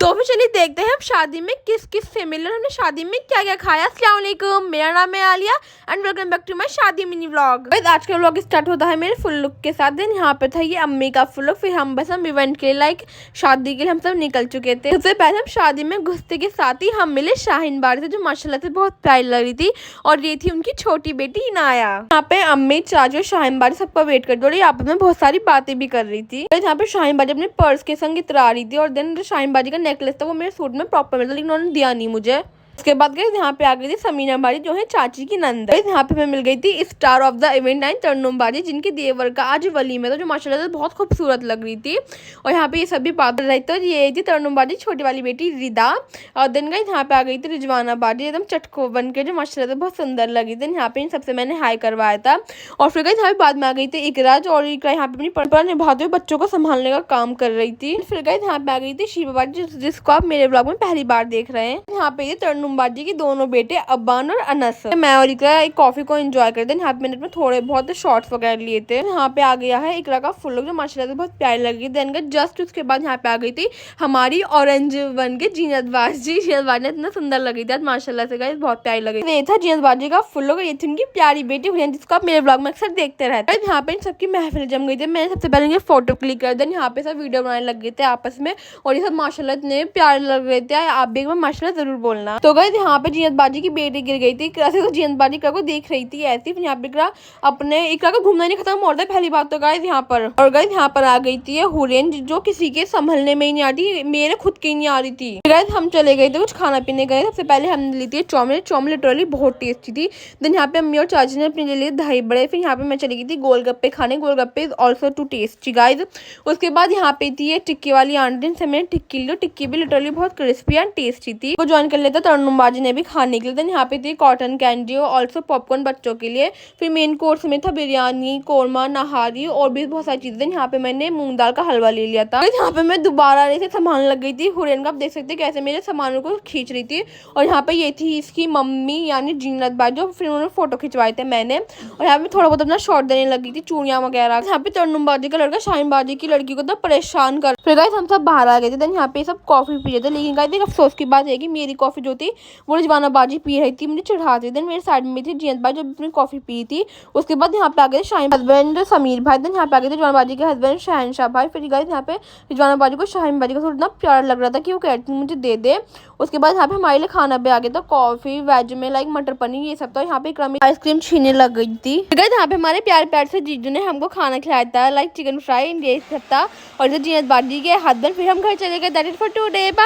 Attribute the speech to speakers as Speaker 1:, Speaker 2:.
Speaker 1: तो फिर चलिए देखते हैं हम शादी में किस किस से मिले, हमने शादी में क्या क्या खाया। अस्सलाम वालेकुम, मेरा नाम है Alia and welcome back to my shaadi mini vlog. आज का व्लॉग स्टार्ट होता है मेरे फुल लुक के साथ। देन यहाँ पे था ये अम्मी का फुल लुक। फिर हम इवेंट के लिए शादी के लिए हम सब निकल चुके थे। सबसे पहले हम शादी में घुसते के साथ ही हम मिले शाहीन बारी से, जो माशाल्लाह से बहुत प्यारी लग रही थी, और ये थी उनकी छोटी बेटी इनाया। यहाँ पे अम्मी, चाचू, शाहीन बारी सबका वेट कर रही, आपस में बहुत सारी बातें भी कर रही थी। यहाँ पे शाहीन बारी अपने पर्स के संग इतरा रही थी, और देन शाहीन बारी का नेकलेस था वो मेरे सूट में प्रॉपर मिला, लेकिन उन्होंने दिया नहीं मुझे। उसके बाद गई यहाँ पे आ गई थी समीना बारी, जो है चाची की नंद। यहाँ पे मैं मिल गई थी star of the event and Tarannum Bari, जिनकी देवर का आज वलीमा था, जो माशाल्लाह से बहुत खूबसूरत लग रही थी। और यहाँ पे ये सभी बात रही थी। ये थी तरन्नुम बारी छोटी वाली बेटी रिदा। और दिन गई यहाँ पे आ गई थी रिजवाना बारी, एकदम चटको बन के, जो माशाल्लाह से बहुत सुंदर लगी थी। यहाँ पे इन सबसे मैंने हाई करवाया था। और फिर गई यहाँ पे बाद में आ गई थी इकरा, जो और इकरा यहाँ पे अपनी परंपरा निभाते हुए बच्चों को संभालने का काम कर रही थी। फिर गई यहाँ पे आ गई थी शीबा बारी, जिसको आप मेरे ब्लॉग में पहली बार देख रहे हैं। यहाँ पे तरन्नुम बाजी की दोनों बेटे अब्बान और अनस। मैं और इकरा एक कॉफी को एंजॉय करते हैं। यहाँ पे मैंने थोड़े बहुत शॉर्ट्स वगैरह लिए थे। यहाँ पे आ गया है इकरा का फुल लुक, जो माशाल्लाह से बहुत प्यारी लगी। देन जस्ट उसके बाद यहाँ पे आ गई थी हमारी ऑरेंज बन के जीनत बाजी। जीनत बाजी ने इतना सुंदर लगी थी माशाल्लाह से, गाइस बहुत प्यारी लगी। ये था जीनत बाजी का फुल लुक। ये थी उनकी प्यारी बेटी हुरैन, जिसको आप मेरे ब्लॉग में अक्सर देखते रहते हैं। यहाँ पे इन सबकी महफिल जम गई थी। मैंने सबसे पहले ये फोटो क्लिक कर देन यहाँ पे सब वीडियो बनाने लग गए थे आपस में, और ये सब माशाल्लाह इतने प्यारे लग रहे थे। आप भी एक बार माशाल्लाह जरूर बोलना। तो गाइस यहाँ पे जीनत बाजी की बेटी गिर गई थी। इकरा से तो जीनत बाजी इकरा को देख रही थी ऐसी। फिर यहाँ पे इकरा का घूमना नहीं खत्म हो रहा है पहली बात तो गाइस यहाँ पर। और गाइस यहाँ पर आ गई थी हुरैन, जो किसी के संभलने में ही नहीं आती, मेरे खुद की नहीं आ रही थी। गाइस हम चले गए थे कुछ खाना पीने गए। सबसे पहले हमने ली थी चाउमीन। चाउमीन लिटरली बहुत टेस्टी थी। देन यहाँ पे अम्मी और चाची ने अपने लिए दही बड़े। फिर यहाँ पे मैं चली गई थी गोलगप्पे खाने। गोलगप्पे ऑल्सो टू टेस्टी गाइस। उसके बाद यहाँ पे थी ये टिक्की वाली आंटी, से मैंने टिक्की ली। टिक्की भी लिटरली बहुत क्रिस्पी एंड टेस्टी थी। वो ज्वाइन कर लेता तरन्नुम बाजी ने भी खाने के लिए। देन यहाँ पे थी कॉटन कैंडी और ऑल्सो पॉपकॉर्न बच्चों के लिए। फिर मेन कोर्स में था बिरयानी, कोरमा, नहारी और भी बहुत सारी चीजें। यहाँ पे मैंने मूंग दाल का हलवा ले लिया था। यहाँ पे मैं दोबारा से संभालने लग गई थी हुरैन का। आप देख सकते हैं कैसे मेरे सामानों को खींच रही थी। और यहाँ पे ये थी इसकी मम्मी यानी जीनत बाजी, जो फिर उन्होंने फोटो खिंचवाए थे मैंने। और यहाँ पे थोड़ा बहुत अपना शॉर्ट देने लगी थी, चूड़ियां वगैरह। यहाँ पे तरन्नुम बाजी का लड़का शाहीन बाजी की लड़की को तो परेशान कर। फिर गाइस हम सब बाहर आ गए थे। देन यहाँ पे सब कॉफी पी रहे थे, लेकिन गाइस अफसोस की बात है कि मेरी कॉफी जो थी वो रिजवाना बाजी पी रही थी, मुझे चढ़ा दी। देन मेरे साइड में थी जीनत बाजी, जो अपनी कॉफी पी थी। उसके बाद यहाँ पे आ गए शाहीन हस्बैंड समीर भाई। देन यहाँ पे आ गए थे रिजवाना बाजी के हस्बैंड शहनशाह भाई। फिर गाइस यहाँ पे रिजवाना बाजी को शाहीन बाजी का सूट इतना प्यारा लग रहा था कि वो कहती मुझे दे दे। उसके बाद यहाँ पे हमारे लिए खाना भी आ गया था, कॉफी, वेज में मटर पनीर ये सब था। यहाँ पे इकराम आइसक्रीम छीने लग गई थी। गाइस यहाँ पे हमारे प्यार से जीजू ने हमको खाना खिलाया था, चिकन फ्राई ये सब था। और जीनत बाजी के हस्बैंड। फिर हम घर चले गए। That is for today.